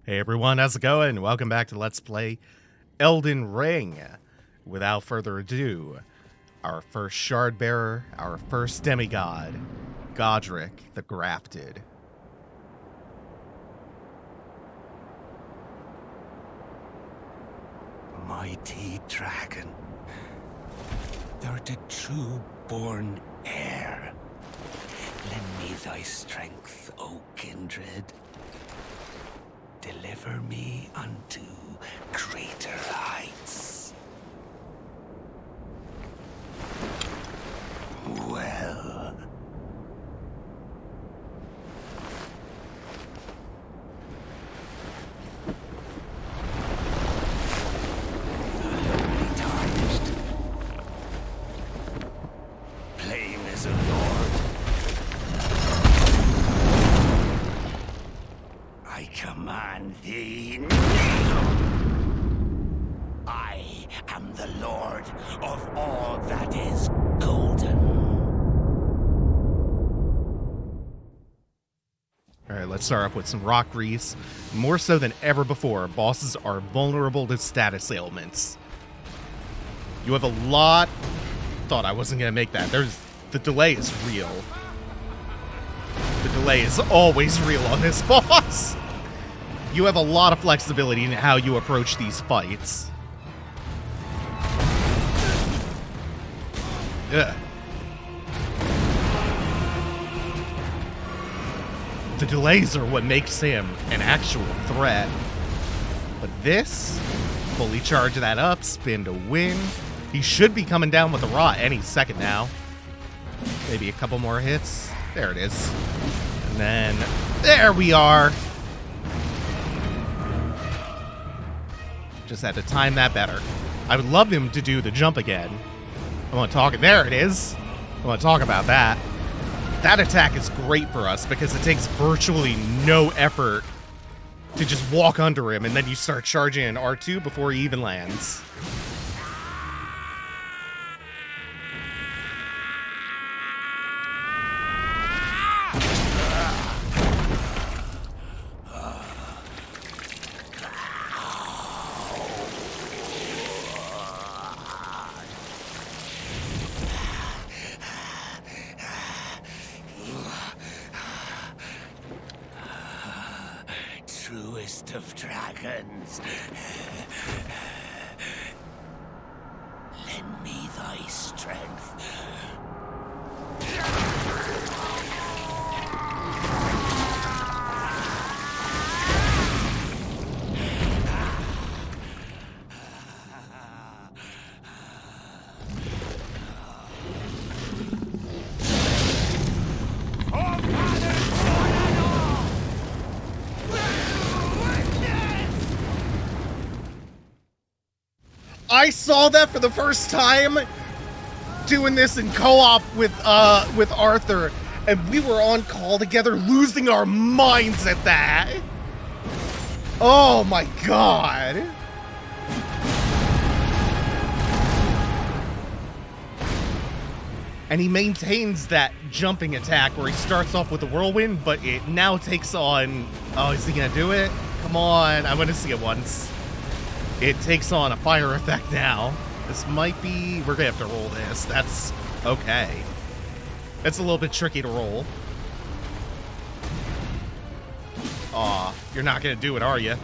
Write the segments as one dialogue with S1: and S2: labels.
S1: Hey everyone, how's it going? Welcome back to Let's Play Elden Ring. Without further ado, our first shard bearer, our first demigod, Godric the Grafted.
S2: Mighty dragon, thou the true-born heir. Lend me thy strength, O kindred. Deliver me unto greater heights. Well. Lowly tarnished. Plain as a lord. I command thee, kneel! I am the lord of all that is golden.
S1: Alright, let's start up with some rock grease. More so than ever before, bosses are vulnerable to status ailments. You have a lot... Thought I wasn't going to make that. The delay is real. The delay is always real on this boss. You have a lot of flexibility in how you approach these fights. Ugh. The delays are what makes him an actual threat. But this, fully charge that up, spin to win. He should be coming down with the rot any second now. Maybe a couple more hits. There it is. And then, there we are. Just had to time that better. I would love him to do the jump again. I want to talk... There it is. I want to talk about that. That attack is great for us because it takes virtually no effort to just walk under him, and then you start charging in R2 before he even lands.
S2: Truest of dragons. Lend me thy strength.
S1: I saw that for the first time doing this in co-op with Arthur, and we were on call together losing our minds at that. Oh my god. And he maintains that jumping attack where he starts off with the whirlwind, but it now takes on... Oh, is he gonna do it? Come on, I want to see it once. It takes on a fire effect now. This might be... We're gonna have to roll this. That's okay. It's a little bit tricky to roll. Aw, you're not gonna do it, are you?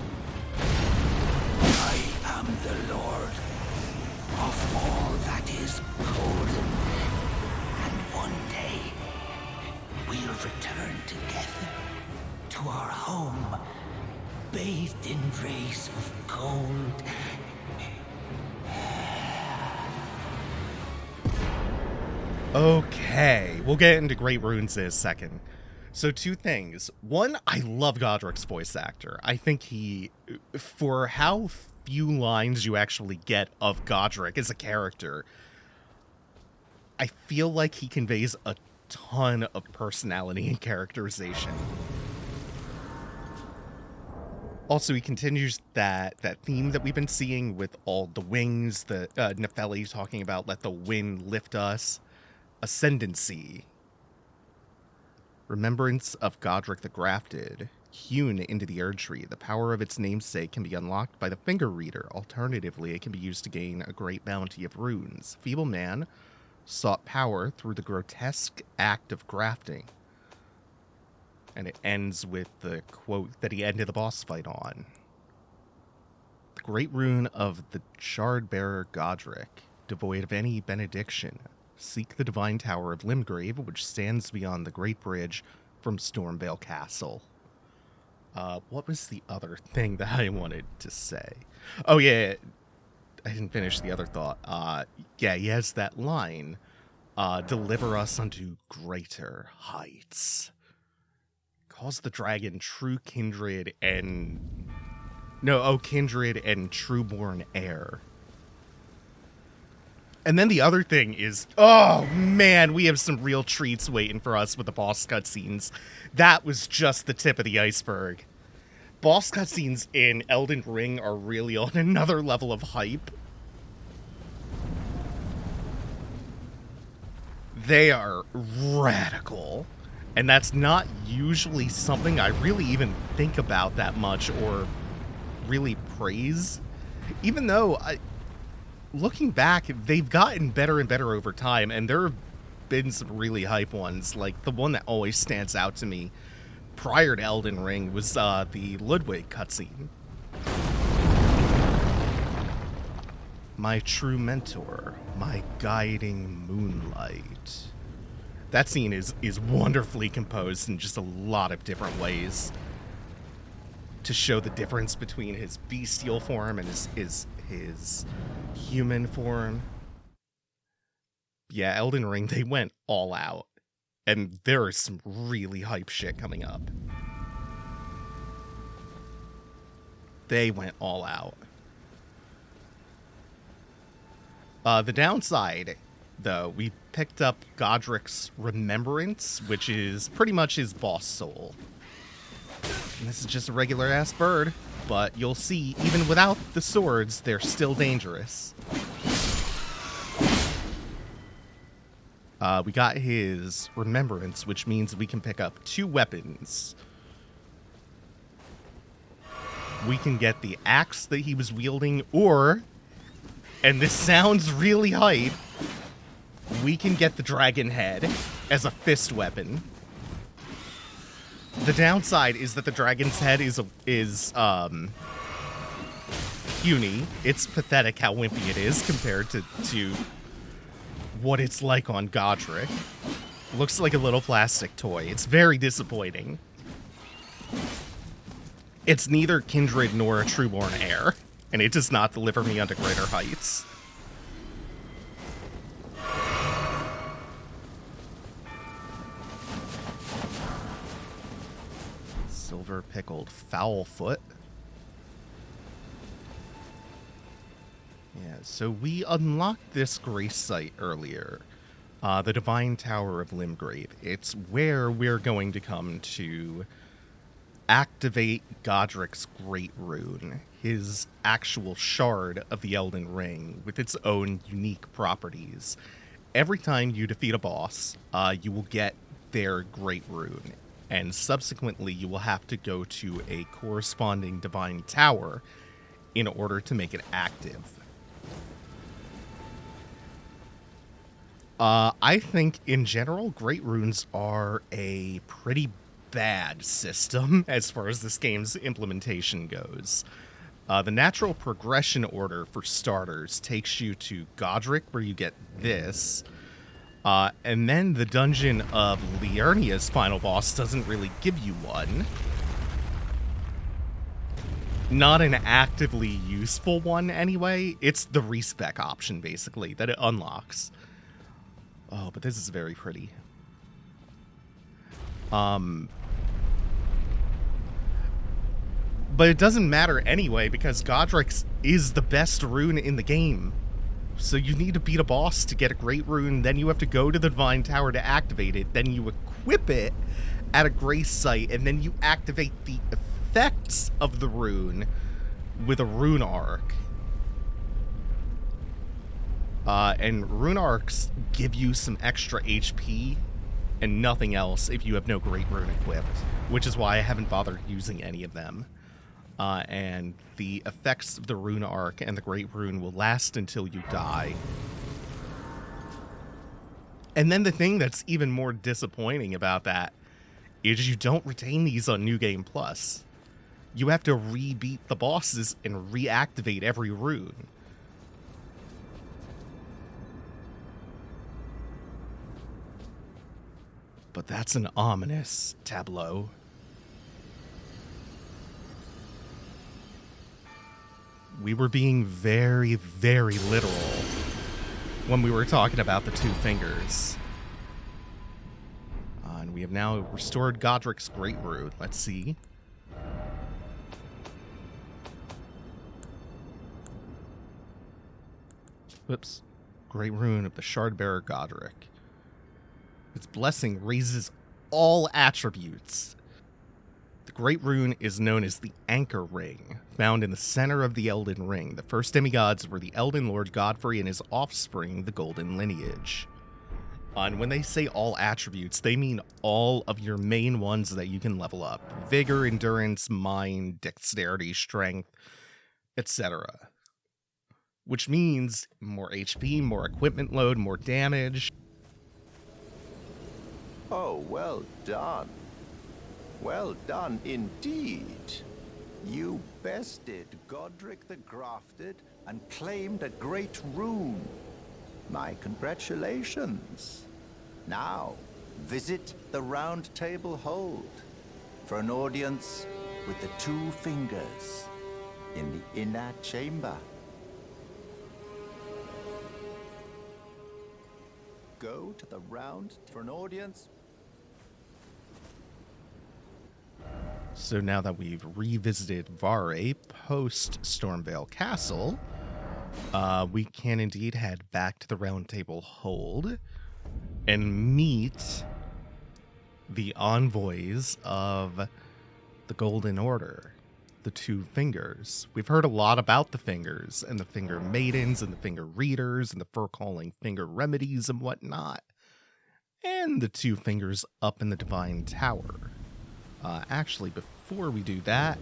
S2: I am the lord of all that is golden. And one day, we'll return together to our home, bathed in rays of gold.
S1: Okay, we'll get into Great Runes in a second. So two things. One, I love Godric's voice actor. I think he, for how few lines you actually get of Godric as a character, I feel like he conveys a ton of personality and characterization. Also, he continues that theme that we've been seeing with all the wings, the Nefeli talking about let the wind lift us, ascendancy, remembrance of Godric the Grafted, hewn into the Erd Tree. The power of its namesake can be unlocked by the Finger Reader. Alternatively, it can be used to gain a great bounty of runes. Feeble Man sought power through the grotesque act of grafting. And it ends with the quote that he ended the boss fight on. The great rune of the Shard Bearer Godric, devoid of any benediction. Seek the divine tower of Limgrave, which stands beyond the great bridge from Stormvale Castle. What was the other thing that I wanted to say? Oh, yeah. I didn't finish the other thought. Yeah, he has that line. Deliver us unto greater heights. Calls the dragon true kindred and... No, kindred and trueborn heir. And then the other thing is, oh man, we have some real treats waiting for us with the boss cutscenes. That was just the tip of the iceberg. Boss cutscenes in Elden Ring are really on another level of hype. They are radical. And that's not usually something I really even think about that much or really praise. Even though, looking back, they've gotten better and better over time, and there have been some really hype ones. Like, the one that always stands out to me prior to Elden Ring was the Ludwig cutscene. My true mentor, my guiding moonlight. That scene is wonderfully composed in just a lot of different ways to show the difference between his bestial form and his human form. Yeah, Elden Ring, they went all out. And there is some really hype shit coming up. They went all out. The downside, though, we picked up Godric's Remembrance, which is pretty much his boss soul. And this is just a regular-ass bird, but you'll see, even without the swords, they're still dangerous. We got his Remembrance, which means we can pick up 2 weapons. We can get the axe that he was wielding, or, and this sounds really hype, we can get the dragon head as a fist weapon. The downside is that the dragon's head is puny. It's pathetic how wimpy it is compared to what it's like on Godric. Looks like a little plastic toy. It's very disappointing. It's neither kindred nor a trueborn heir, and it does not deliver me unto greater heights. Silver pickled Foulfoot. Yeah, so we unlocked this grace site earlier. The Divine Tower of Limgrave. It's where we're going to come to activate Godric's Great Rune, his actual shard of the Elden Ring, with its own unique properties. Every time you defeat a boss, you will get their Great Rune, and subsequently you will have to go to a corresponding Divine Tower in order to make it active. I think, in general, Great Runes are a pretty bad system as far as this game's implementation goes. The natural progression order, for starters, takes you to Godric, where you get this, and then the dungeon of Liurnia's final boss doesn't really give you one. Not an actively useful one, anyway. It's the respec option, basically, that it unlocks. Oh, but this is very pretty. But it doesn't matter anyway, because Godric's is the best rune in the game. So you need to beat a boss to get a great rune, then you have to go to the Divine Tower to activate it, then you equip it at a grace site, and then you activate the effects of the rune with a rune arc. And rune arcs give you some extra HP and nothing else if you have no Great Rune equipped, which is why I haven't bothered using any of them. And the effects of the Rune Arc and the Great Rune will last until you die. And then the thing that's even more disappointing about that is you don't retain these on New Game Plus. You have to re-beat the bosses and reactivate every rune. But that's an ominous tableau. We were being very, very literal when we were talking about the two fingers. And we have now restored Godric's Great Rune. Let's see. Whoops. Great Rune of the Shardbearer Godric. Its blessing raises all attributes. The Great Rune is known as the Anchor Ring, found in the center of the Elden Ring. The first demigods were the Elden Lord Godfrey and his offspring, the Golden Lineage. And when they say all attributes, they mean all of your main ones that you can level up. Vigor, endurance, mind, dexterity, strength, etc. Which means more HP, more equipment load, more damage.
S3: Oh, well done. Well done indeed. You bested Godric the Grafted and claimed a great rune. My congratulations. Now, visit the Roundtable Hold for an audience with the two fingers in the inner chamber. Go to the round for an audience.
S1: So now that we've revisited Vare post Stormvale Castle, we can indeed head back to the Roundtable Hold and meet the envoys of the Golden Order, the two fingers. We've heard a lot about the fingers and the finger maidens and the finger readers and the fur-calling finger remedies and whatnot, and the two fingers up in the Divine Tower. Actually, before we do that,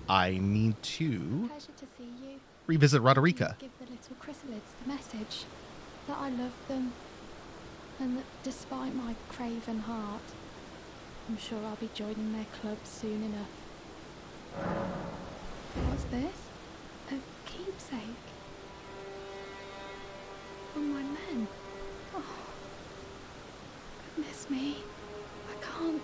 S1: I need to
S4: Pleasure to see you.
S1: revisit Roderica.
S4: Give the little chrysalids the message that I love them, and that despite my craven heart, I'm sure I'll be joining their club soon enough. What's this? A keepsake from my men. Oh, goodness me, I can't.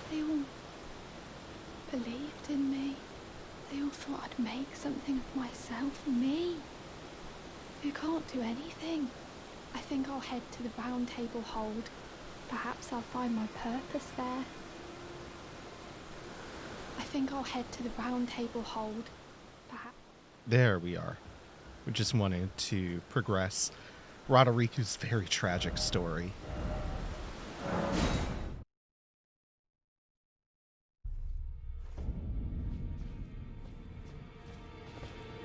S4: They all believed in me. They all thought I'd make something of myself. Me, who can't do anything. I think I'll head to the Roundtable Hold. Perhaps I'll find my purpose there. I think I'll head to the Roundtable Hold. Perhaps.
S1: There we are. We just wanted to progress Roderica's very tragic story.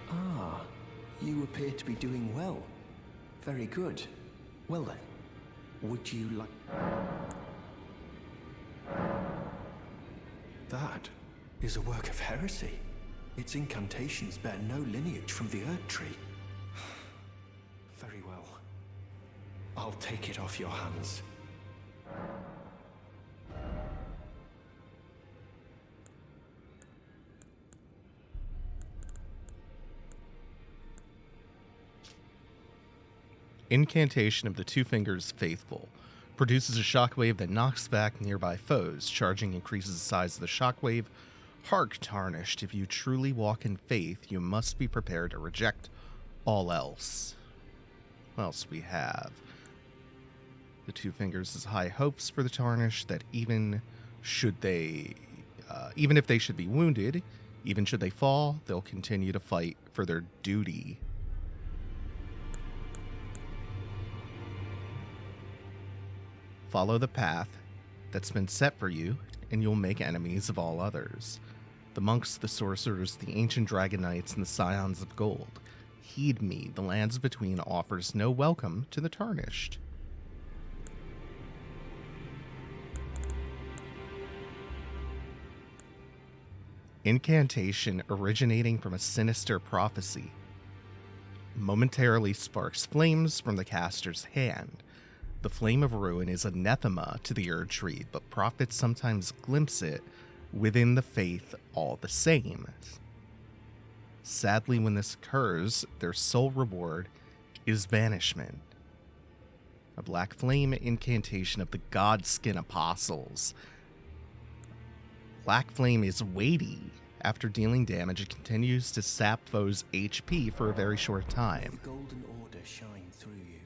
S5: Ah, you appear to be doing well. Very good. Well then, would you like... That is a work of heresy. Its incantations bear no lineage from the Erd Tree. Very well. I'll take it off your hands.
S1: Incantation of the Two Fingers Faithful produces a shockwave that knocks back nearby foes. Charging increases the size of the shockwave. Hark, Tarnished, if you truly walk in faith, you must be prepared to reject all else. What else we have? The Two Fingers has high hopes for the Tarnished that even if they should be wounded, even should they fall, they'll continue to fight for their duty. Follow the path that's been set for you, and you'll make enemies of all others. The monks, the sorcerers, the ancient dragon knights, and the scions of gold. Heed me, the lands between offers no welcome to the tarnished. Incantation originating from a sinister prophecy. Momentarily sparks flames from the caster's hand. The flame of ruin is anathema to the Erd Tree, but prophets sometimes glimpse it within the faith all the same. Sadly, when this occurs, their sole reward is banishment. A black flame incantation of the Godskin Apostles. Black flame is weighty. After dealing damage, it continues to sap foes' HP for a very short time.
S5: The Golden Order shine through you.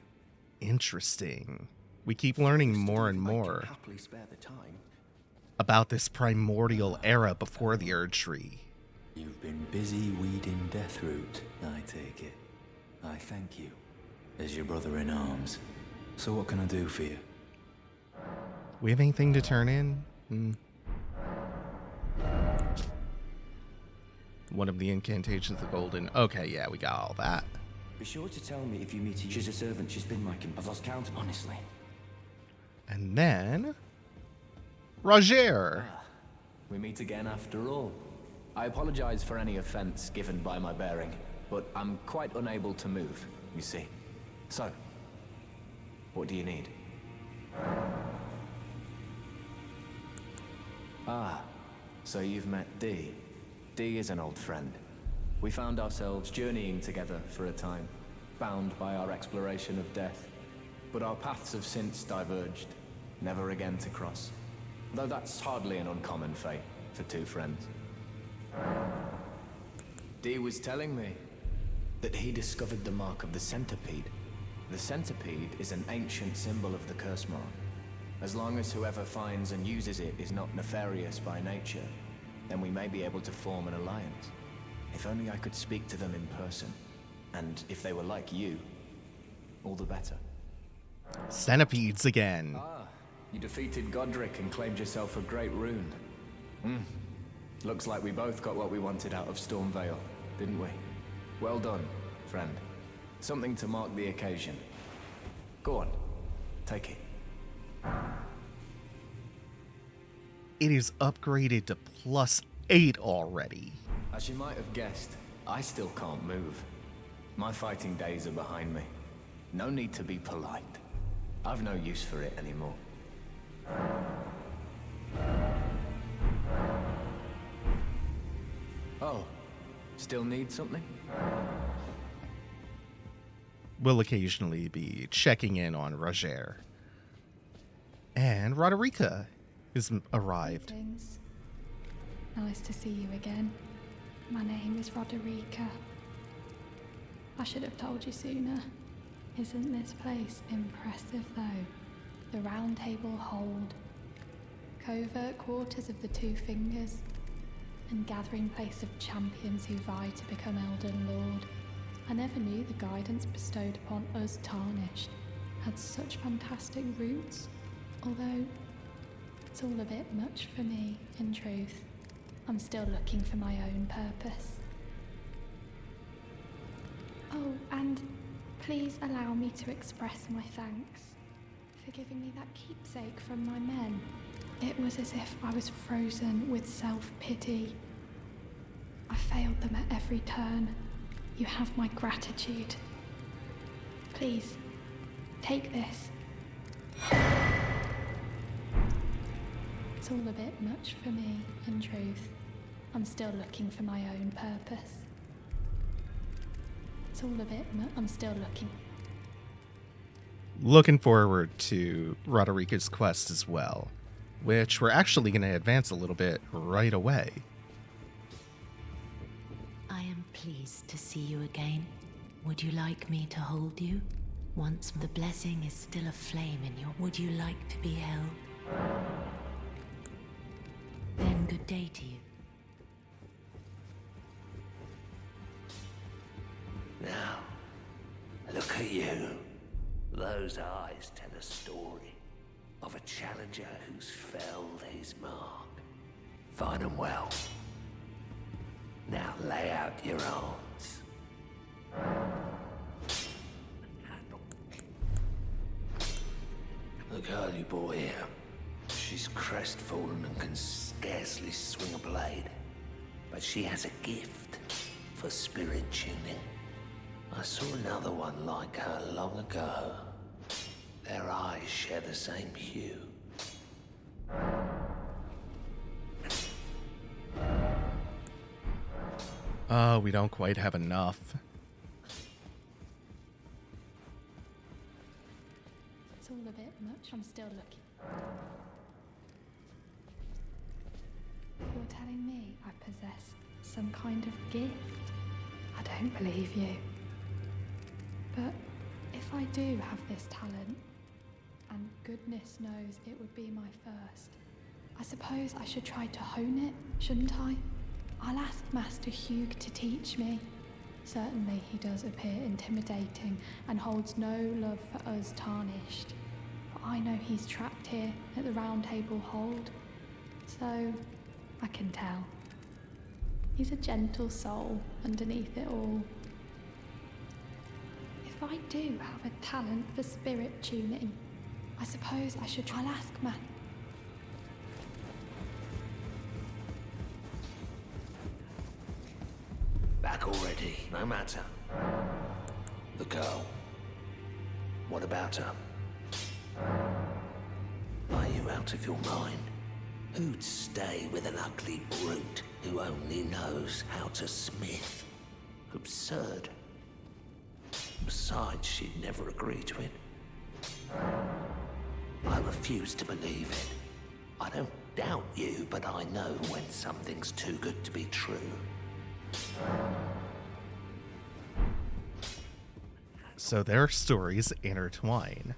S1: Interesting. We keep learning more and more about this primordial era before the Erd Tree.
S6: You've been busy weeding Deathroot, I take it. I thank you, as your brother in arms. So what can I do for you?
S1: We have anything to turn in? One of the incantations of Golden. Okay, yeah, we got all that.
S7: Be sure to tell me if you meet she's a servant. She's been like him. I've lost count, honestly.
S1: And then Roger.
S8: We meet again after all. I apologize for any offense given by my bearing, but I'm quite unable to move, you see. So, what do you need? Ah, so you've met Dee. Dee is an old friend. We found ourselves journeying together for a time, bound by our exploration of death. But our paths have since diverged, never again to cross. Though that's hardly an uncommon fate for two friends. Dee was telling me that he discovered the mark of the centipede. The centipede is an ancient symbol of the curse mark. As long as whoever finds and uses it is not nefarious by nature, then we may be able to form an alliance. If only I could speak to them in person. And if they were like you, all the better.
S1: Centipedes again.
S8: Ah, you defeated Godric and claimed yourself a great rune. Looks like we both got what we wanted out of Stormvale, didn't we? Well done, friend. Something to mark the occasion. Go on, take it.
S1: It is upgraded to +8 already.
S8: As you might have guessed, I still can't move. My fighting days are behind me. No need to be polite. I've no use for it anymore. Oh, still need something?
S1: We'll occasionally be checking in on Roger. And Roderica has arrived.
S4: Greetings. Nice to see you again. My name is Roderica. I should have told you sooner. Isn't this place impressive though? The Roundtable Hold. Covert quarters of the Two Fingers. And gathering place of champions who vie to become Elden Lord. I never knew the guidance bestowed upon us Tarnished had such fantastic roots. Although, it's all a bit much for me, in truth. I'm still looking for my own purpose. Oh, and please allow me to express my thanks for giving me that keepsake from my men. It was as if I was frozen with self-pity. I failed them at every turn. You have my gratitude. Please, take this. It's all a bit much for me, in truth. I'm still looking for my own purpose. It's all a bit I'm still looking.
S1: Looking forward to Roderica's quest as well, which we're actually going to advance a little bit right away.
S9: I am pleased to see you again. Would you like me to hold you? Once the blessing is still aflame in your... Would you like to be held? Then good day to you.
S2: Now, look at you. Those eyes tell a story of a challenger who's felled his mark. Find 'em well. Now lay out your arms. The girl you brought here, she's crestfallen and can scarcely swing a blade. But she has a gift for spirit tuning. I saw another one like her long ago. Their eyes share the same hue.
S1: We don't quite have enough.
S4: It's all a bit much. I'm still looking. You're telling me I possess some kind of gift? I don't believe you. But if I do have this talent, and goodness knows it would be my first, I suppose I should try to hone it, shouldn't I? I'll ask Master Hewg to teach me. Certainly he does appear intimidating and holds no love for us tarnished. But I know he's trapped here at the Roundtable Hold, so I can tell. He's a gentle soul underneath it all. If I do have a talent for spirit tuning, I suppose I should try and ask Matt.
S2: Back already, no matter. The girl. What about her? Are you out of your mind? Who'd stay with an ugly brute who only knows how to smith? Absurd. Besides, she'd never agree to it. I refuse to believe it. I don't doubt you, but I know when something's too good to be true.
S1: So their stories intertwine.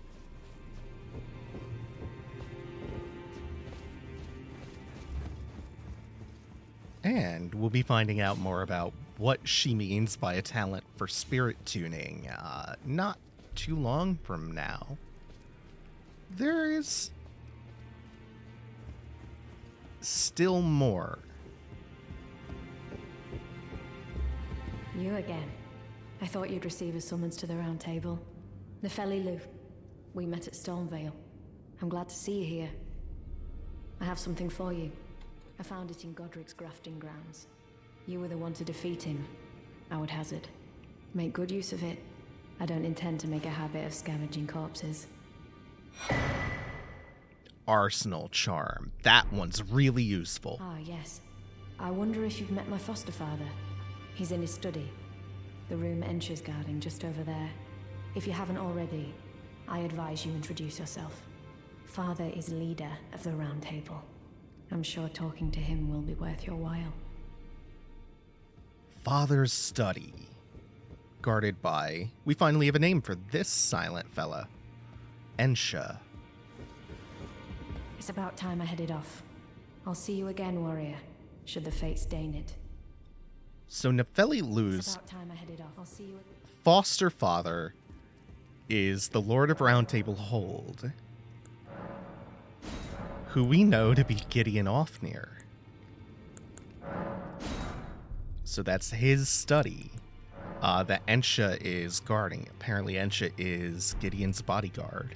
S1: And we'll be finding out more about what she means by a talent for spirit tuning not too long from now. There is still more.
S10: You again. I thought you'd receive a summons to the round table. Nepheli Lou. We met at Stormvale. I'm glad to see you here. I have something for you. I found it in Godric's grafting grounds. You were the one to defeat him, I would hazard. Make good use of it. I don't intend to make a habit of scavenging corpses.
S1: Arsenal charm. That one's really useful.
S10: Ah, yes. I wonder if you've met my foster father. He's in his study. The room Ensha's guarding just over there. If you haven't already, I advise you introduce yourself. Father is leader of the Round Table. I'm sure talking to him will be worth your while.
S1: Father's study. Guarded by... We finally have a name for this silent fella. Ensha.
S10: It's about time I headed off. I'll see you again, warrior, should the fates deign it.
S1: So Nepheli Lou's foster father is the Lord of Roundtable Hold, who we know to be Gideon Ofnir. So that's his study that Ensha is guarding. Apparently Ensha is Gideon's bodyguard.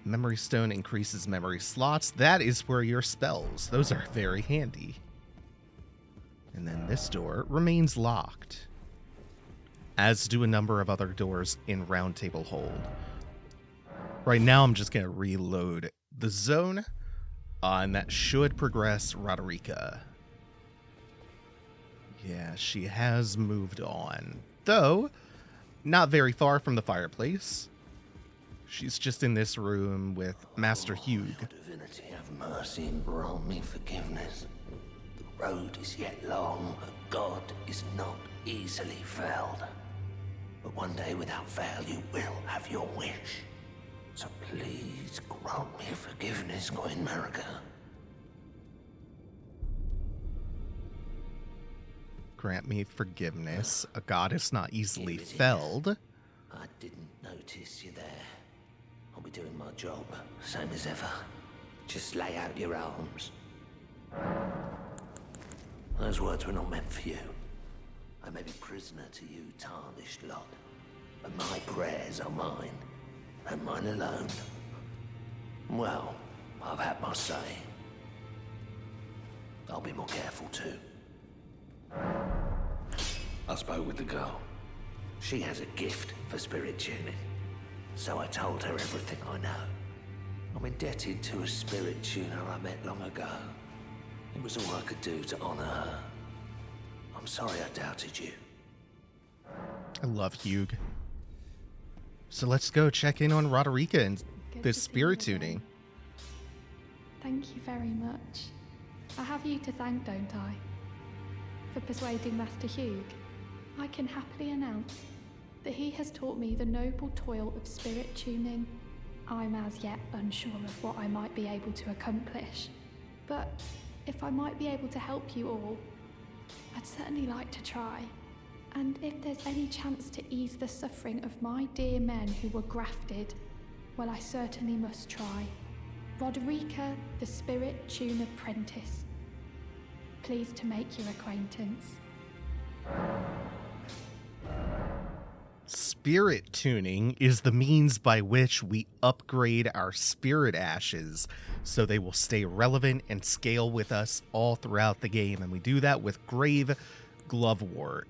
S1: Memory Stone increases memory slots. That is where your spells. Those are very handy. And then this door remains locked, as do a number of other doors in Roundtable Hold. Right now, I'm just going to reload the zone, and that should progress Roderica. Yeah, she has moved on, though not very far from the fireplace. She's just in this room with Master Hewg.
S2: Divinity, have mercy and grant me forgiveness. The road is yet long, but God is not easily felled. But one day without fail you will have your wish. So please grant me forgiveness, Queen Marika.
S1: Grant me forgiveness. A goddess not easily felled.
S2: I didn't notice you there. I'll be doing my job, same as ever. Just lay out your arms. Those words were not meant for you. I may be prisoner to you, tarnished lot, but my prayers are mine, and mine alone. Well, I've had my say. I'll be more careful too. I spoke with the girl. She has a gift for spirit tuning, so I told her everything I know. I'm indebted to a spirit tuner I met long ago. It was all I could do to honor her. I'm sorry I doubted you.
S1: I love Hewg. So let's go check in on Roderica and
S4: Good
S1: this
S4: to see
S1: spirit
S4: you again.
S1: tuning.
S4: Thank you very much. I have you to thank, don't I? For persuading Master Hewg. I can happily announce that he has taught me the noble toil of spirit tuning. I'm as yet unsure of what I might be able to accomplish, but if I might be able to help you all, I'd certainly like to try. And if there's any chance to ease the suffering of my dear men who were grafted, well, I certainly must try. Roderica, the Spirit Tune Apprentice. Pleased to make your acquaintance.
S1: Spirit tuning is the means by which we upgrade our spirit ashes so they will stay relevant and scale with us all throughout the game, and we do that with Grave Glovewort.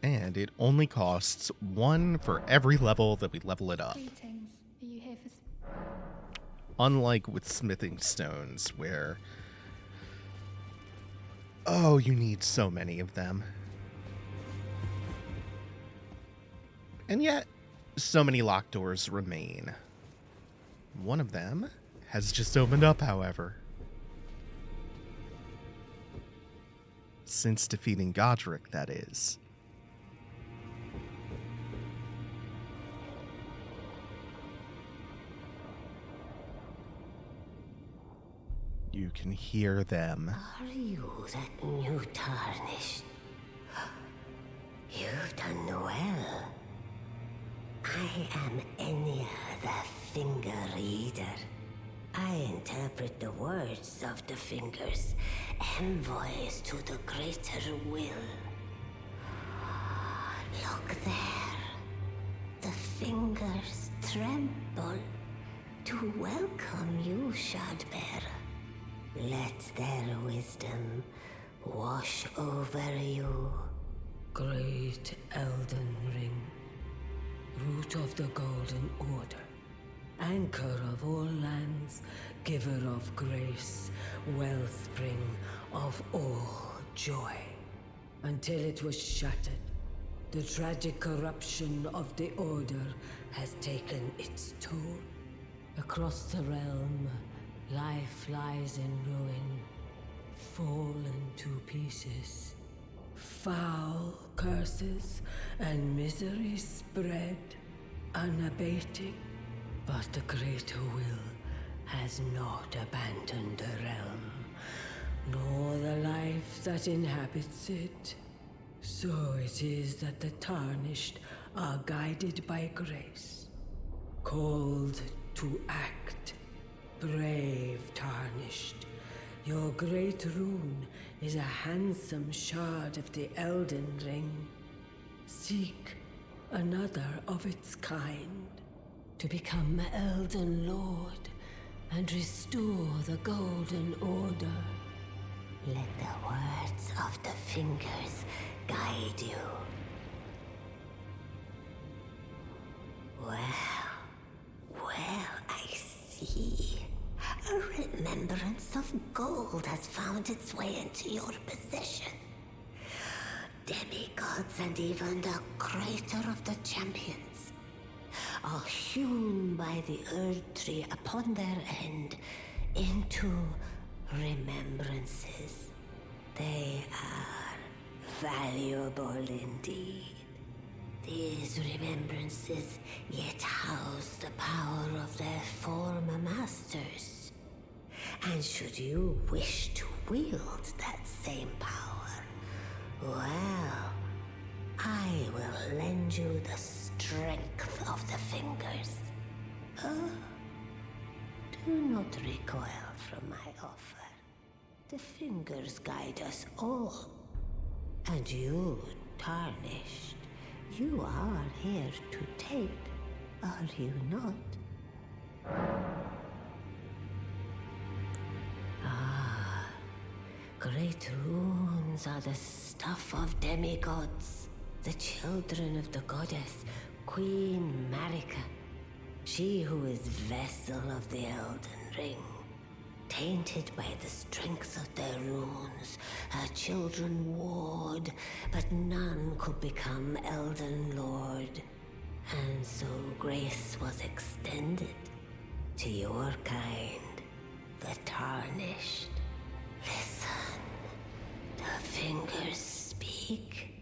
S1: And it only costs 1 for every level that we level it up.
S4: Greetings. Are you here for...
S1: Unlike with smithing stones, where... oh, you need so many of them. And yet, so many locked doors remain. One of them has just opened up, however. Since defeating Godric, that is. You can hear them.
S9: Are you that new tarnished? You've done well. I am Enya the Finger Reader. I interpret the words of the fingers, envoys to the greater will. Look there. The fingers tremble to welcome you, Shardbearer. Let their wisdom wash over you.
S11: Great Elden Ring, root of the Golden Order, anchor of all lands, giver of grace, wellspring of all joy. Until it was shattered, the tragic corruption of the Order has taken its toll. Across the realm, life lies in ruin, fallen to pieces. Foul curses and misery spread, unabating. But the greater will has not abandoned the realm, nor the life that inhabits it. So it is that the tarnished are guided by grace, called to act. Brave tarnished, your great rune is a handsome shard of the Elden Ring. Seek another of its kind to become Elden Lord and restore the Golden Order.
S9: Let the words of the fingers guide you. Well, I see. A remembrance of gold has found its way into your possession. Demigods and even the creator of the champions are hewn by the Earth Tree upon their end into remembrances. They are valuable indeed. These remembrances yet house the power of their former masters. And should you wish to wield that same power, well, I will lend you the strength of the fingers. Do not recoil from my offer. The fingers guide us all. And you, Tarnished, you are here to take, are you not? Ah, great runes are the stuff of demigods, the children of the goddess, Queen Marika. She who is vessel of the Elden Ring. Tainted by the strength of their runes, her children warred, but none could become Elden Lord. And so grace was extended to your kind, the Tarnished. Listen, the fingers speak.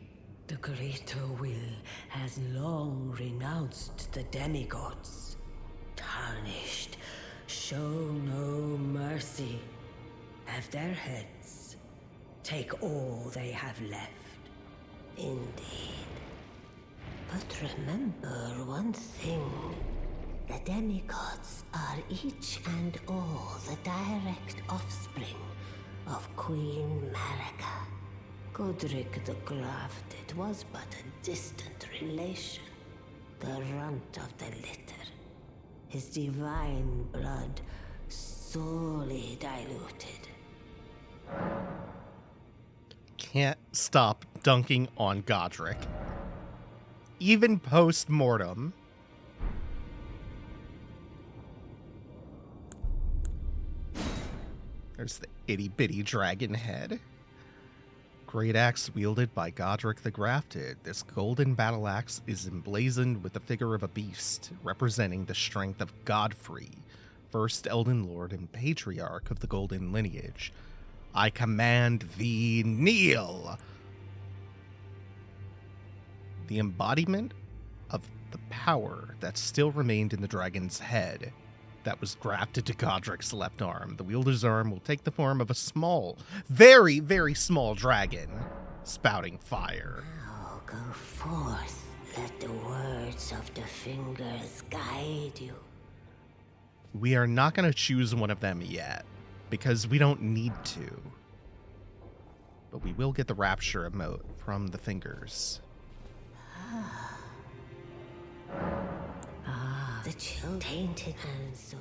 S11: The greater will has long renounced the demigods. Tarnished, show no mercy. Have their heads. Take all they have left.
S9: Indeed. But remember one thing. The demigods are each and all the direct offspring of Queen Marika. Godric the Grafted was but a distant relation, the runt of the litter. His divine blood sorely diluted.
S1: Can't stop dunking on Godric. Even post-mortem. There's the itty-bitty dragon head. Great axe wielded by Godric the Grafted. This golden battle axe is emblazoned with the figure of a beast, representing the strength of Godfrey, first Elden Lord and patriarch of the Golden Lineage. I command thee, kneel! The embodiment of the power that still remained in the dragon's head that was grafted to Godric's left arm. The wielder's arm will take the form of a small, very, very small dragon, spouting fire.
S9: Now go forth. Let the words of the fingers guide you.
S1: We are not going to choose one of them yet, because we don't need to. But we will get the rapture emote from the fingers.
S9: The chill tainted and so.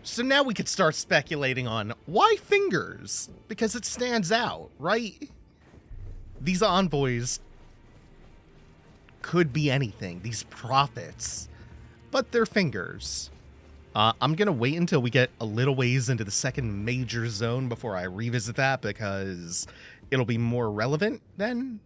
S1: So now we could start speculating on why fingers? Because it stands out, right? These envoys could be anything, these prophets, but they're fingers. I'm going to wait until we get a little ways into the second major zone before I revisit that, because it'll be more relevant then.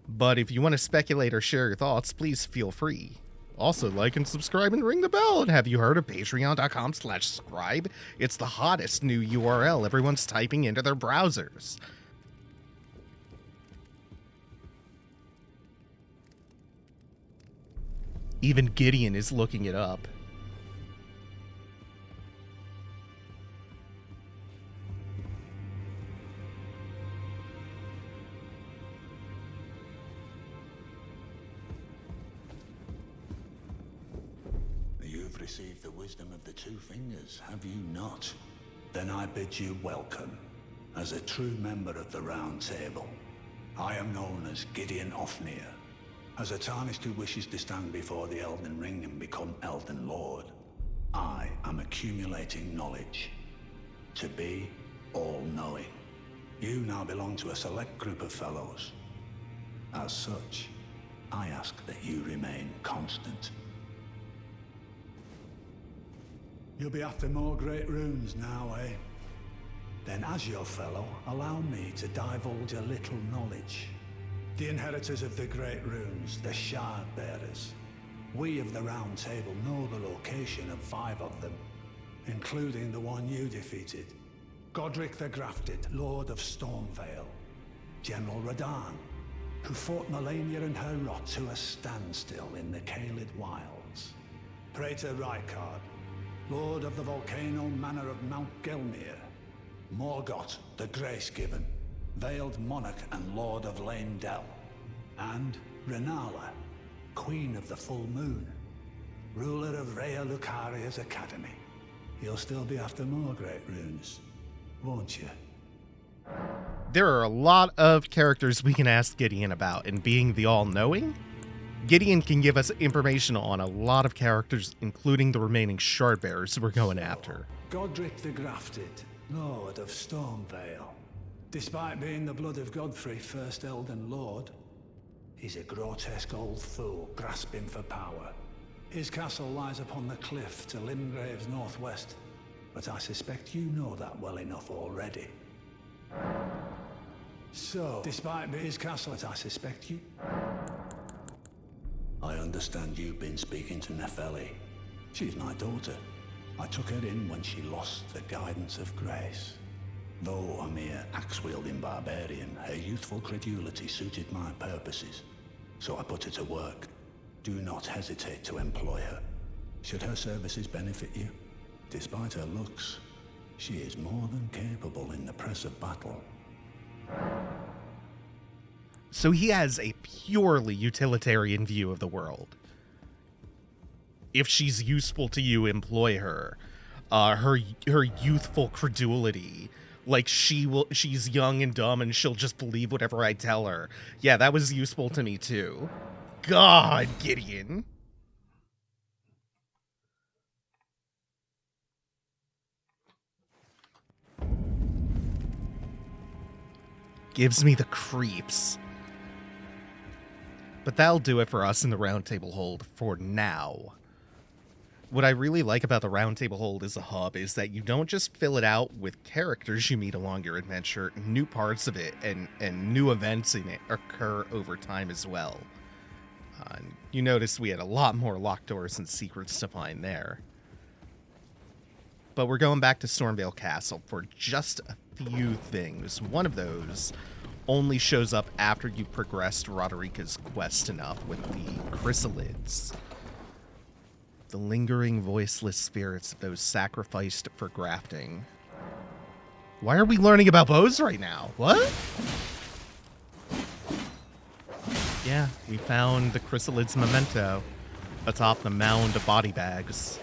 S1: But if you want to speculate or share your thoughts, please feel free. Also, like and subscribe and ring the bell. And have you heard of patreon.com/scribe? It's the hottest new URL everyone's typing into their browsers. Even Gideon is looking it up.
S12: Received the wisdom of the two fingers, have you not? Then I bid you welcome, as a true member of the Round Table. I am known as Gideon Ofnir. As a Tarnished who wishes to stand before the Elden Ring and become Elden Lord, I am accumulating knowledge. To be all-knowing. You now belong to a select group of fellows. As such, I ask that you remain constant. You'll be after more great runes now, eh? Then as your fellow, allow me to divulge a little knowledge. The inheritors of the great runes, the Shard Bearers. We of the Round Table know the location of 5 of them, including the one you defeated. Godric the Grafted, Lord of Stormvale. General Radahn, who fought Melania and her rot to a standstill in the Caelid Wilds. Praetor Rykard, Lord of the volcano manor of Mount Gelmir. Morgoth, the Grace-Given, Veiled Monarch and Lord of Leyndell. And Renala, Queen of the Full Moon, ruler of Rhea Lucaria's Academy. you'll still be after more great runes, won't you?
S1: There are a lot of characters we can ask Gideon about, and being the all-knowing, Gideon can give us information on a lot of characters, including the remaining shardbearers we're going after.
S12: Godric the Grafted, Lord of Stormvale. Despite being the blood of Godfrey, first Elden Lord, he's a grotesque old fool grasping for power. His castle lies upon the cliff to Limgrave's northwest, but I suspect you know that well enough already. So, despite his castle, I suspect you... I understand you've been speaking to Nepheli. She's my daughter. I took her in when she lost the guidance of grace. Though a mere axe-wielding barbarian, her youthful credulity suited my purposes. So I put her to work. Do not hesitate to employ her. Should her services benefit you, despite her looks, she is more than capable in the press of battle.
S1: So he has a purely utilitarian view of the world. If she's useful to you, employ her. Her youthful credulity, like she's young and dumb and she'll just believe whatever I tell her. Yeah, that was useful to me too. God, Gideon. Gives me the creeps. But that'll do it for us in the Roundtable Hold for now. What I really like about the Roundtable Hold as a hub is that you don't just fill it out with characters you meet along your adventure, new parts of it and new events in it occur over time as well. You notice we had a lot more locked doors and secrets to find there. But we're going back to Stormvale Castle for just a few things. One of those only shows up after you've progressed Roderica's quest enough with the chrysalids. The lingering, voiceless spirits of those sacrificed for grafting. Why are we learning about bows right now? What? Yeah, we found the chrysalids memento atop the mound of body bags.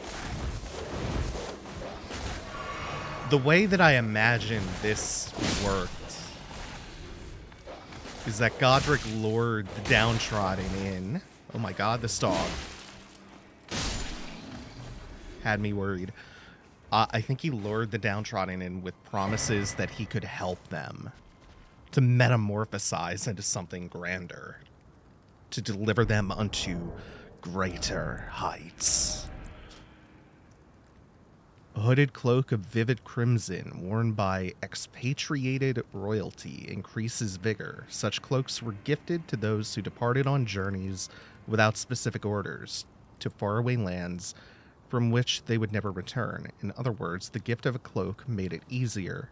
S1: The way that I imagine this worked is that Godric lured the downtrodden in. Oh my god, this dog had me worried. I think he lured the downtrodden in with promises that he could help them to metamorphosize into something grander, to deliver them unto greater heights. A hooded cloak of vivid crimson worn by expatriated royalty increases vigor. Such cloaks were gifted to those who departed on journeys without specific orders to faraway lands from which they would never return. In other words, the gift of a cloak made it easier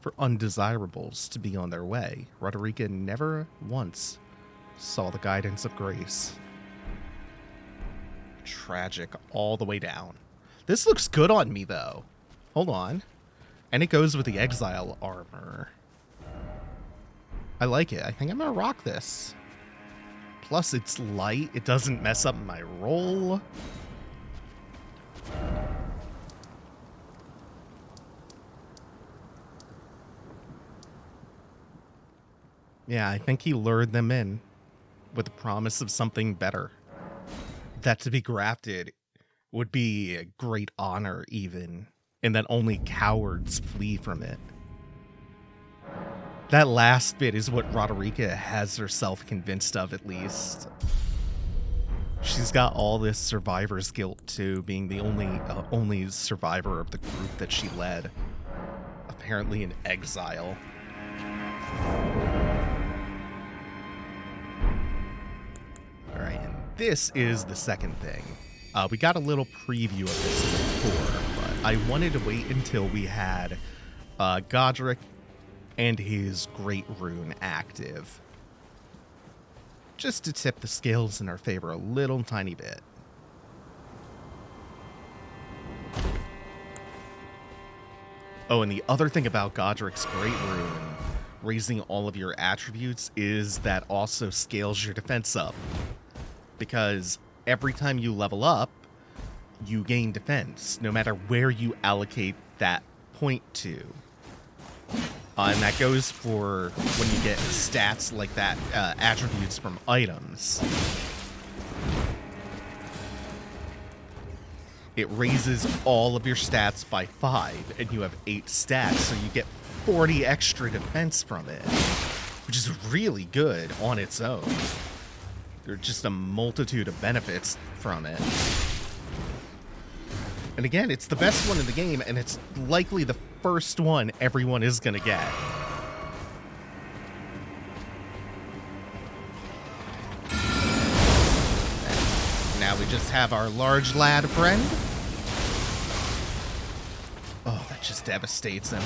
S1: for undesirables to be on their way. Roderica never once saw the guidance of grace. Tragic all the way down. This looks good on me, though. Hold on. And it goes with the exile armor. I like it. I think I'm gonna rock this. Plus, it's light. It doesn't mess up my roll. Yeah, I think he lured them in with the promise of something better. That to be grafted would be a great honor, even, and that only cowards flee from it. That last bit is what Roderica has herself convinced of, at least. She's got all this survivor's guilt, too, being the only survivor of the group that she led. Apparently in exile. Alright, and this is the second thing. We got a little preview of this before, but I wanted to wait until we had Godric and his Great Rune active, just to tip the scales in our favor a little tiny bit. Oh, and the other thing about Godric's Great Rune, raising all of your attributes, is that also scales your defense up. Because every time you level up, you gain defense, no matter where you allocate that point to. And that goes for when you get stats like that, attributes from items. It raises all of your stats by 5, and you have 8 stats, so you get 40 extra defense from it, which is really good on its own. There are just a multitude of benefits from it. And again, it's the best one in the game, and it's likely the first one everyone is going to get. Now we just have our large lad friend. Oh, that just devastates him.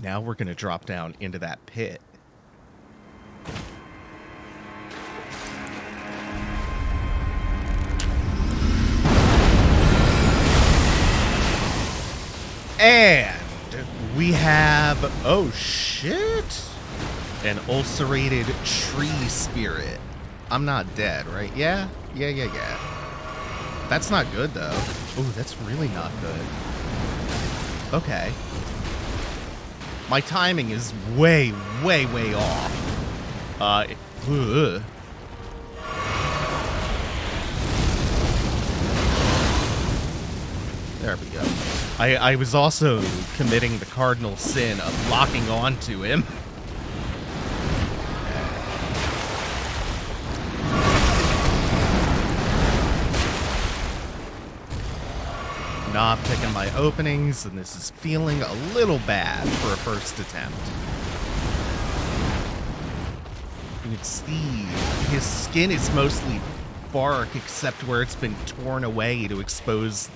S1: Now we're going to drop down into that pit. And we have, oh shit, an Ulcerated Tree Spirit. I'm not dead, right? Yeah. That's not good, though. Oh, that's really not good. Okay. My timing is way off. Ugh. There we go. I was also committing the cardinal sin of locking onto him. Not picking my openings, and this is feeling a little bad for a first attempt. You can see his skin is mostly bark, except where it's been torn away to expose...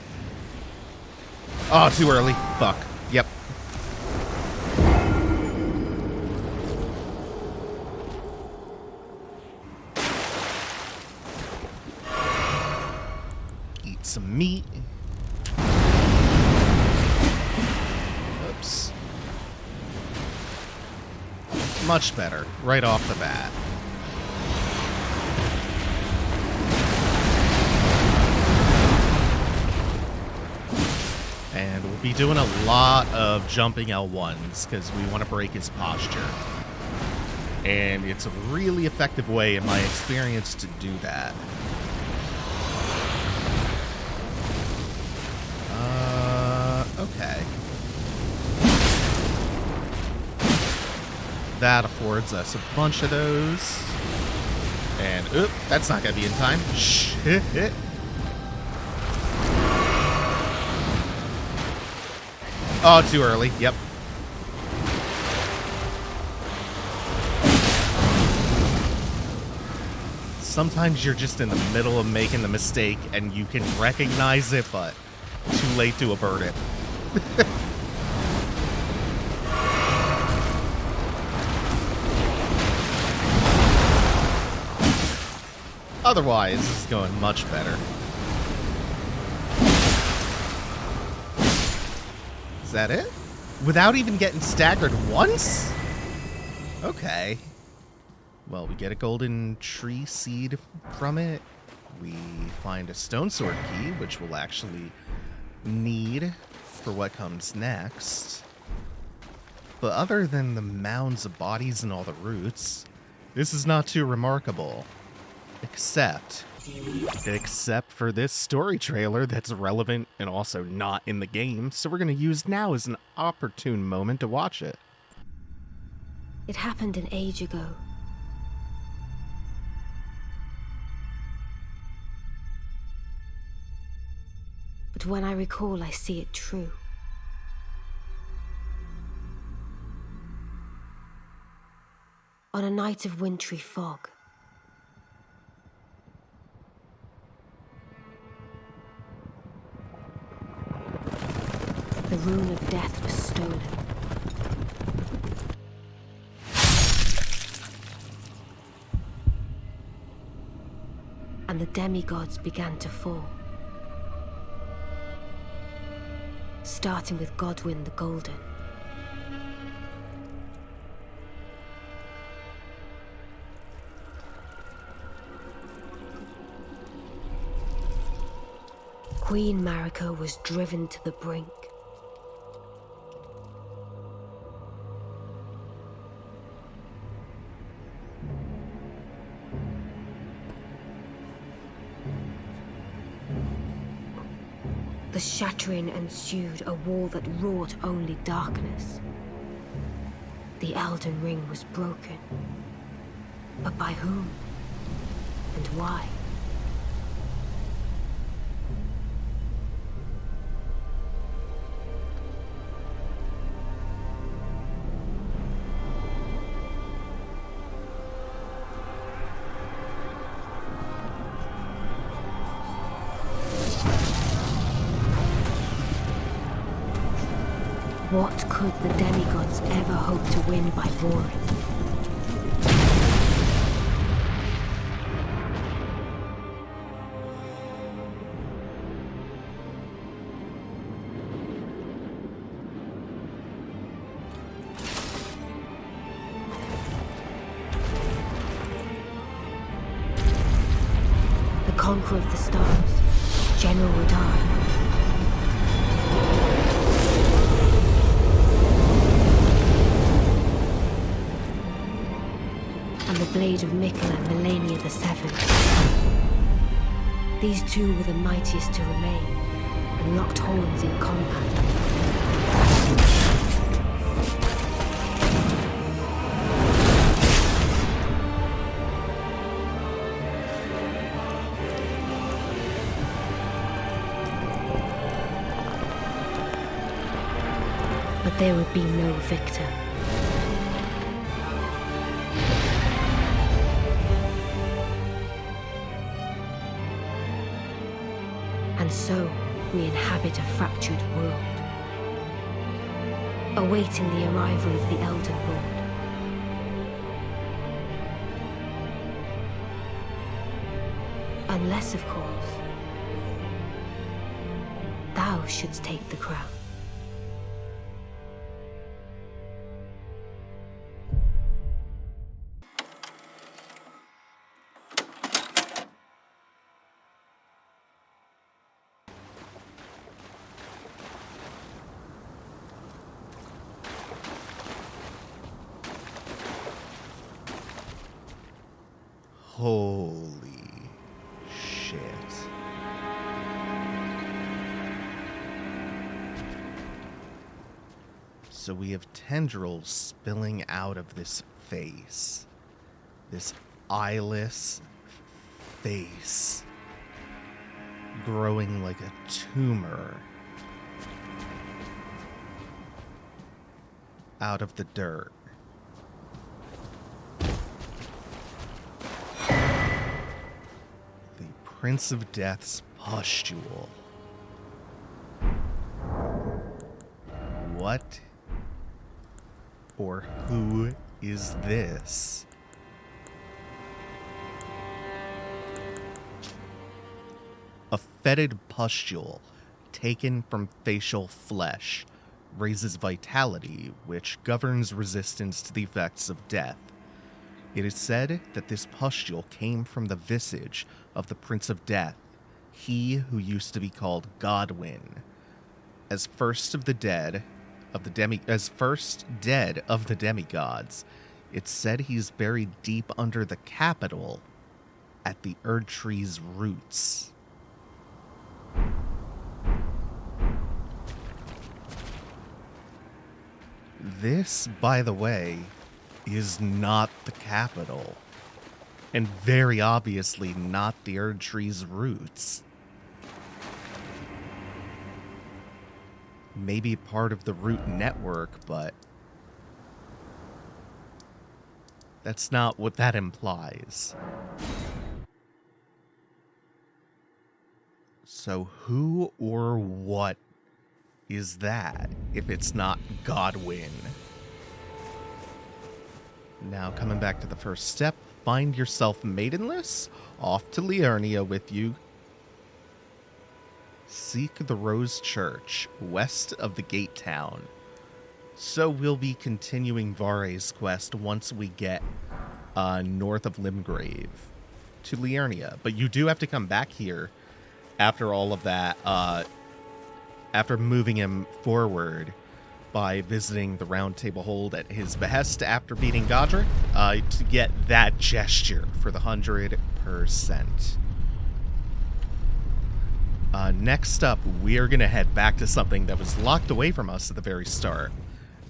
S1: Oh, too early. Fuck. Yep. Eat some meat. Oops. Much better, right off the bat. And we'll be doing a lot of jumping L1s because we want to break his posture. And it's a really effective way, in my experience, to do that. Okay. That affords us a bunch of those. And, oop, that's not going to be in time. Shit. Oh, too early. Yep. Sometimes you're just in the middle of making the mistake and you can recognize it, but too late to avert it. Otherwise, this is going much better. Is that it? Without even getting staggered once? Okay. Well, we get a golden tree seed from it. We find a stone sword key, which we'll actually need for what comes next. But other than the mounds of bodies and all the roots, this is not too remarkable. Except for this story trailer that's relevant and also not in the game, so we're going to use now as an opportune moment to watch it.
S10: It happened an age ago. But when I recall, I see it true. On a night of wintry fog, the rune of death was stolen. And the demigods began to fall.
S9: starting with Godwyn the Golden. Queen Marika was driven to the brink. The shattering ensued, a war that wrought only darkness. The Elden Ring was broken. But by whom? And why? What could the demigods ever hope to win by warring? The Conqueror of the Stars, General Radar. And the blade of Mikkel and Melania the Seventh. These two were the mightiest to remain, and locked horns in combat. But there would be no victor. And so, we inhabit a fractured world, awaiting the arrival of the Elden Lord. Unless, of course, thou shouldst take the crown.
S1: Holy shit. So we have tendrils spilling out of this face. This eyeless face. Growing like a tumor. Out of the dirt. Prince of Death's pustule. What or who is this? A fetid pustule taken from facial flesh raises vitality, which governs resistance to the effects of death. It is said that this pustule came from the visage of the Prince of Death, he who used to be called Godwyn. As first dead of the demigods, it's said he's buried deep under the capital at the Erd Tree's roots. This, by the way, is not the capital, and very obviously not the Erd Tree's roots. Maybe part of the root network, but that's not what that implies. So who or what is that if it's not Godwyn? Now, coming back to the first step, find yourself maidenless, off to Liurnia with you. seek the Rose Church west of the Gate Town. So we'll be continuing Vare's quest once we get north of Limgrave to Liurnia. But you do have to come back here after all of that, after moving him forward by visiting the Roundtable Hold at his behest after beating Godric, to get that gesture for the 100%. Next up, we are going to head back to something that was locked away from us at the very start.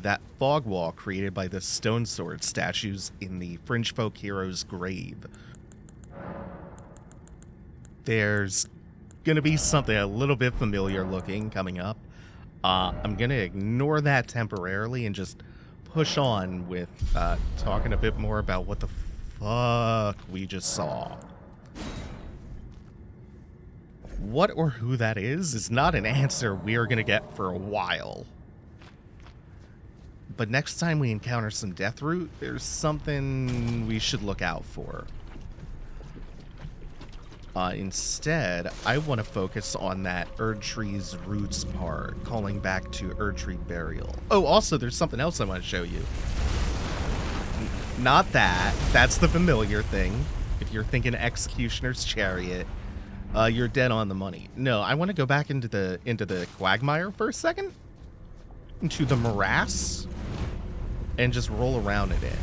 S1: That fog wall created by the stone sword statues in the Fringe Folk hero's grave. There's going to be something a little bit familiar looking coming up. I'm going to ignore that temporarily and just push on with talking a bit more about what the fuck we just saw. What or who that is not an answer we are going to get for a while. But next time we encounter some Deathroot, there's something we should look out for. Instead, I want to focus on that Erdtree's roots part, calling back to Erdtree burial. Oh, also, there's something else I want to show you. Not that. That's the familiar thing. If you're thinking Executioner's Chariot, you're dead on the money. No, I want to go back into the quagmire for a second. Into the morass. And just roll around in it.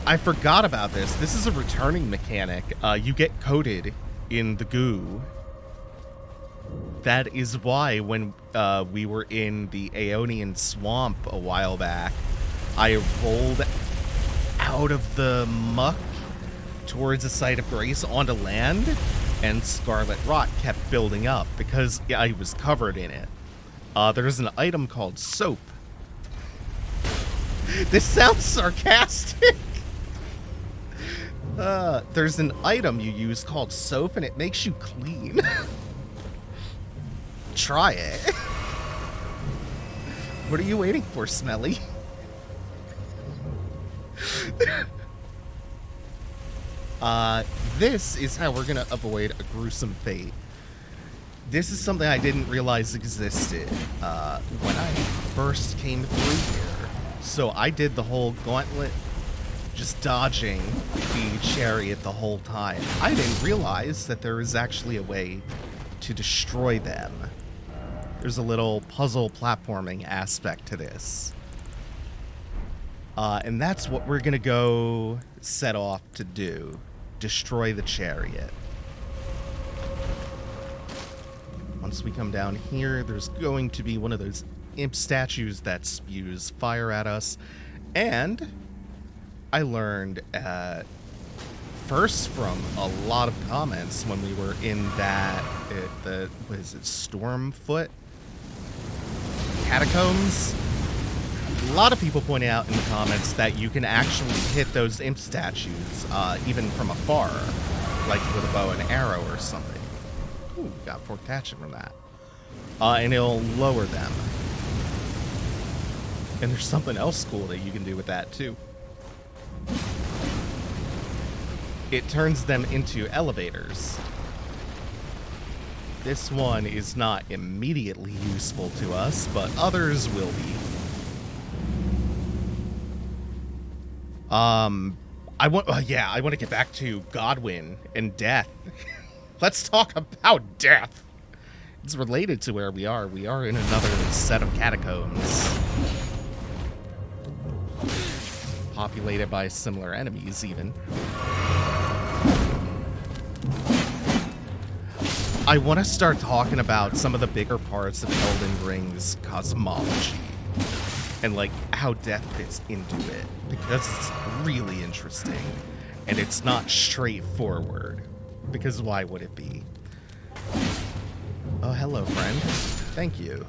S1: I forgot about this. This is a returning mechanic. You get coated in the goo. That is why when we were in the Aeonian swamp a while back, I rolled out of the muck towards the site of grace onto land, and Scarlet Rot kept building up because I was covered in it. There's an item called soap. This sounds sarcastic. There's an item you use called soap, and it makes you clean. Try it. What are you waiting for, Smelly? This is how we're gonna avoid a gruesome fate. This is something I didn't realize existed when I first came through here. So I did the whole gauntlet, just dodging the chariot the whole time. I didn't realize that there is actually a way to destroy them. There's a little puzzle platforming aspect to this. And that's what we're gonna go set off to do. Destroy the chariot. Once we come down here, there's going to be one of those imp statues that spews fire at us. And I learned first from a lot of comments when we were in that, what is it, Stormfoot? Catacombs? A lot of people pointed out in the comments that you can actually hit those imp statues even from afar, like with a bow and arrow or something. Ooh, got forked hatchet from that. And it'll lower them. And there's something else cool that you can do with that too. It turns them into elevators. This one is not immediately useful to us, but others will be. I want to get back to Godwyn and death. Let's talk about death. It's related to where we are. We are in another set of catacombs. Populated by similar enemies, even. I want to start talking about some of the bigger parts of Elden Ring's cosmology. And, like, how death fits into it. Because it's really interesting. And it's not straightforward. Because why would it be? Oh, hello, friend. Thank you.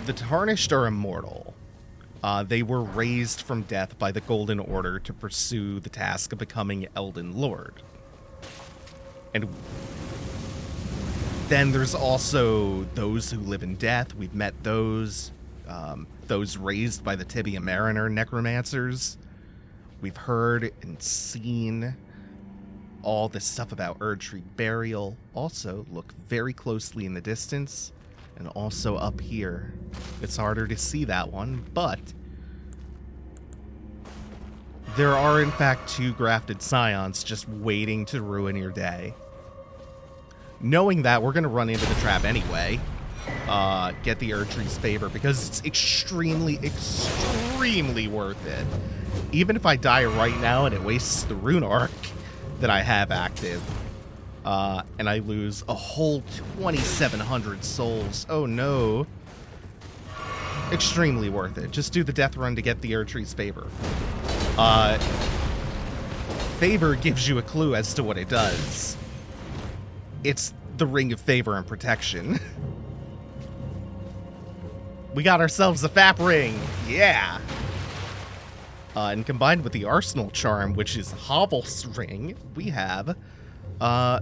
S1: The Tarnished are immortal. They were raised from death by the Golden Order to pursue the task of becoming Elden Lord. And then there's also those who live in death. We've met those raised by the Tibia Mariner necromancers. We've heard and seen all this stuff about Erdtree burial. Also, look very closely in the distance, and also up here. It's harder to see that one, but there are in fact 2 grafted scions just waiting to ruin your day. Knowing that, we're going to run into the trap anyway. Get the Erdtree's favor, because it's extremely, extremely worth it. Even if I die right now and it wastes the rune arc that I have active, and I lose a whole 2,700 souls. Oh no. Extremely worth it. Just do the death run to get the Erdtree's favor. Favor gives you a clue as to what it does. It's the Ring of Favor and Protection. We got ourselves a FAP ring. Yeah. And combined with the Arsenal Charm, which is Hovel's ring, we have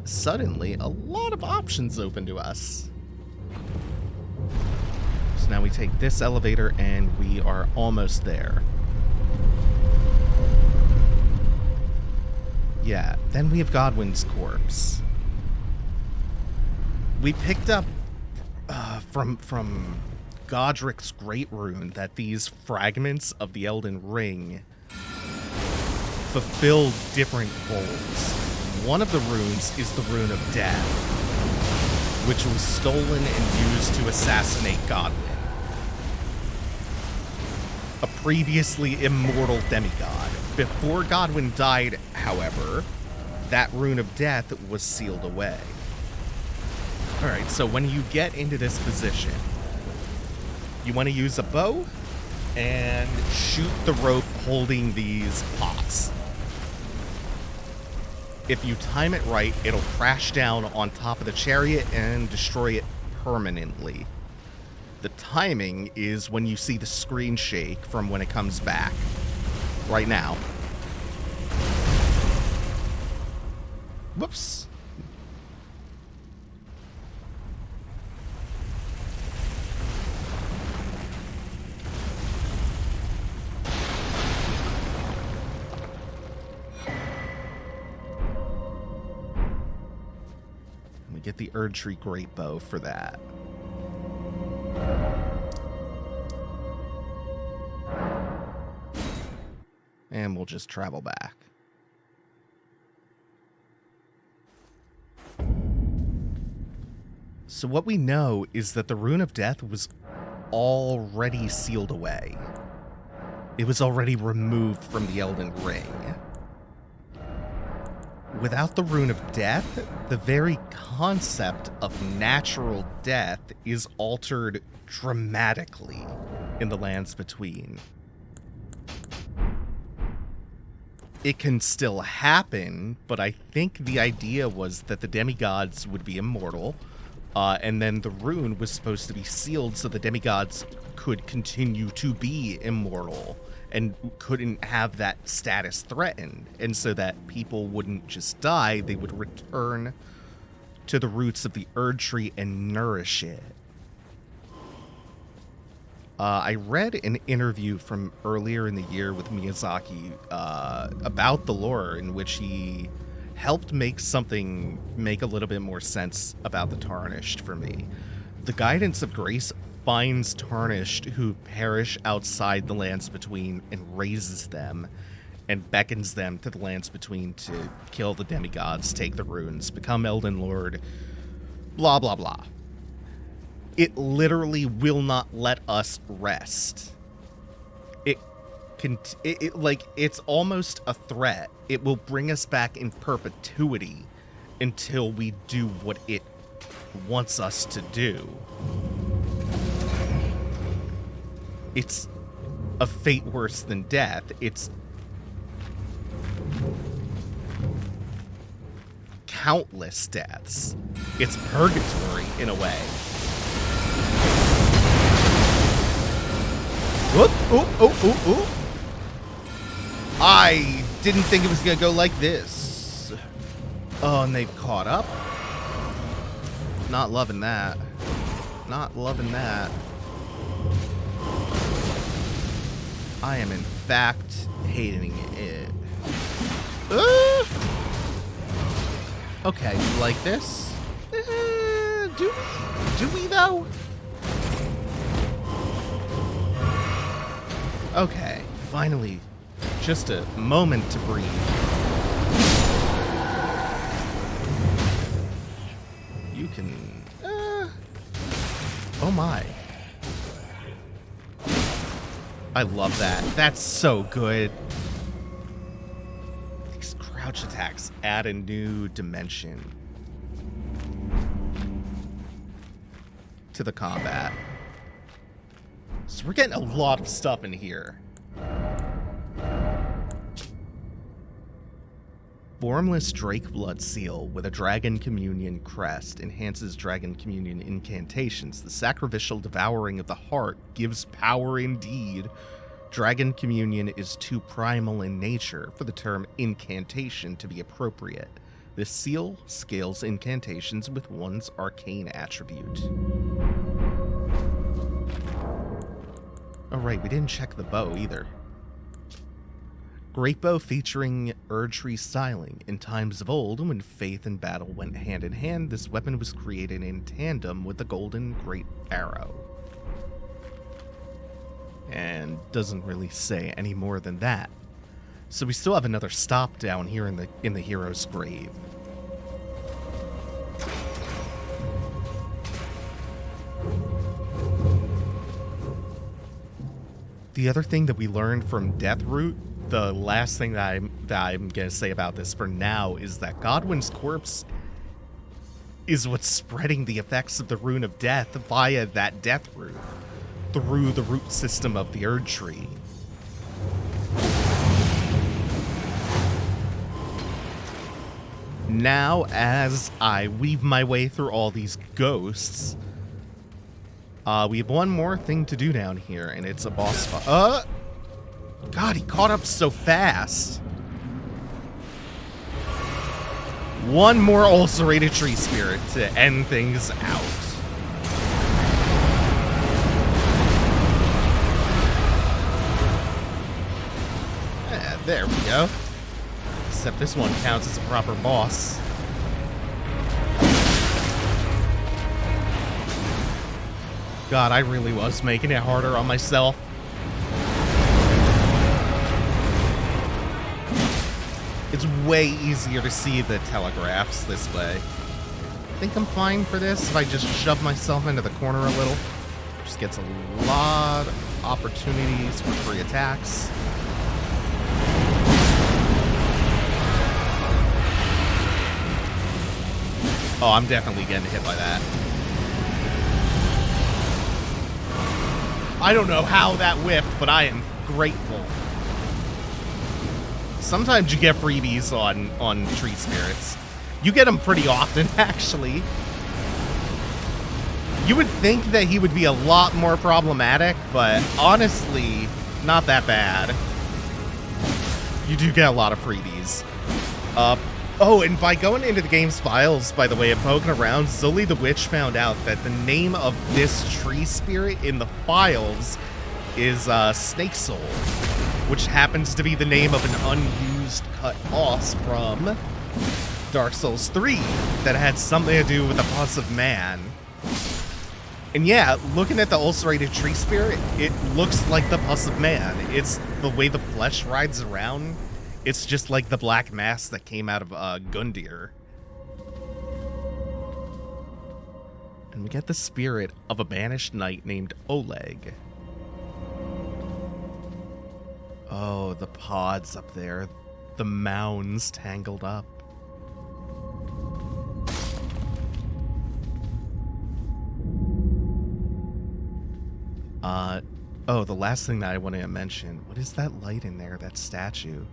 S1: suddenly a lot of options open to us. So now we take this elevator and we are almost there. Yeah, then we have Godwyn's corpse. We picked up from Godric's Great Rune that these fragments of the Elden Ring fulfill different roles. One of the runes is the Rune of Death, which was stolen and used to assassinate Godwyn, a previously immortal demigod. Before Godwyn died, however, that Rune of Death was sealed away. Alright, so when you get into this position, you want to use a bow and shoot the rope holding these pots. If you time it right, it'll crash down on top of the chariot and destroy it permanently. The timing is when you see the screen shake from when it comes back. Right now. Whoops. We get the Erdtree Great Bow for that. And we'll just travel back. So what we know is that the Rune of Death was already sealed away. It was already removed from the Elden Ring. Without the Rune of Death, the very concept of natural death is altered dramatically in the Lands Between. It can still happen, but I think the idea was that the demigods would be immortal, and then the rune was supposed to be sealed so the demigods could continue to be immortal and couldn't have that status threatened, and so that people wouldn't just die, they would return to the roots of the Erdtree and nourish it. I read an interview from earlier in the year with Miyazaki about the lore, in which he helped make a little bit more sense about the Tarnished for me. The guidance of grace finds Tarnished who perish outside the Lands Between and raises them and beckons them to the Lands Between to kill the demigods, take the runes, become Elden Lord, blah blah blah. It literally will not let us rest. It's almost a threat. It will bring us back in perpetuity until we do what it wants us to do. It's a fate worse than death. It's countless deaths. It's purgatory in a way. Oh. I didn't think it was going to go like this. Oh, and they've caught up. Not loving that. Not loving that. I am, in fact, hating it. Okay, you like this? Do we though? Okay, finally, just a moment to breathe. You can, oh my. I love that. That's so good. These crouch attacks add a new dimension to the combat. So we're getting a lot of stuff in here. Formless Drake Blood Seal with a Dragon Communion crest enhances Dragon Communion incantations. The sacrificial devouring of the heart gives power indeed. Dragon Communion is too primal in nature for the term incantation to be appropriate. This seal scales incantations with one's arcane attribute. Oh right, we didn't check the bow either. Great bow featuring Erdtree styling. In times of old, when faith and battle went hand in hand, this weapon was created in tandem with the golden great arrow. And doesn't really say any more than that. So we still have another stop down here in the hero's grave. The other thing that we learned from Deathroot, the last thing that I'm going to say about this for now, is that Godwyn's corpse is what's spreading the effects of the Rune of Death via that death root, through the root system of the Erdtree. Now, as I weave my way through all these ghosts, we have one more thing to do down here, and it's a boss fight. God, he caught up so fast. One more Ulcerated Tree Spirit to end things out. There we go. Except this one counts as a proper boss. God, I really was making it harder on myself. It's way easier to see the telegraphs this way. I think I'm fine for this if I just shove myself into the corner a little. Just gets a lot of opportunities for free attacks. Oh, I'm definitely getting hit by that. I don't know how that whiffed, but I am grateful. Sometimes you get freebies on tree spirits. You get them pretty often, actually. You would think that he would be a lot more problematic, but honestly, not that bad. You do get a lot of freebies. Oh, and by going into the game's files, by the way, and poking around, Zully the Witch found out that the name of this tree spirit in the files is Snake Soul, which happens to be the name of an unused cut boss from Dark Souls 3 that had something to do with the Pus of Man. And yeah, looking at the Ulcerated Tree Spirit, it looks like the Pus of Man. It's the way the flesh rides around. It's just like the black mass that came out of Gundyr. And we get the spirit of a banished knight named Oleg. Oh, the pods up there. The mounds tangled up. Oh, the last thing that I want to mention. What is that light in there, that statue?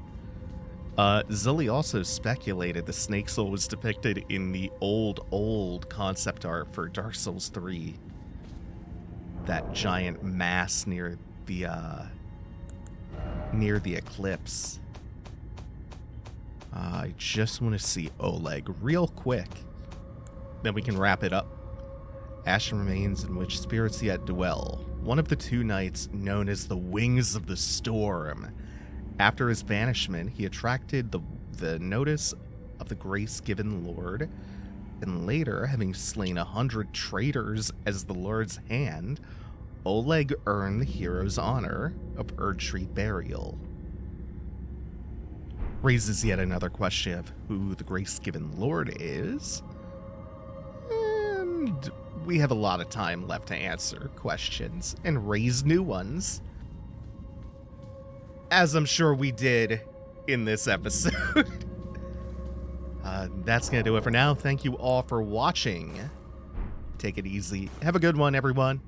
S1: Zully also speculated the Snake Soul was depicted in the old concept art for Dark Souls 3. That giant mass near the eclipse. I just want to see Oleg real quick. Then we can wrap it up. Ashen remains in which spirits yet dwell. One of the two knights known as the Wings of the Storm. After his banishment, he attracted the notice of the grace-given Lord, and later, having slain 100 traitors as the Lord's hand, Oleg earned the hero's honor of Erdtree burial. Raises yet another question of who the grace-given Lord is, and we have a lot of time left to answer questions and raise new ones, as I'm sure we did in this episode. That's going to do it for now. Thank you all for watching. Take it easy. Have a good one, everyone.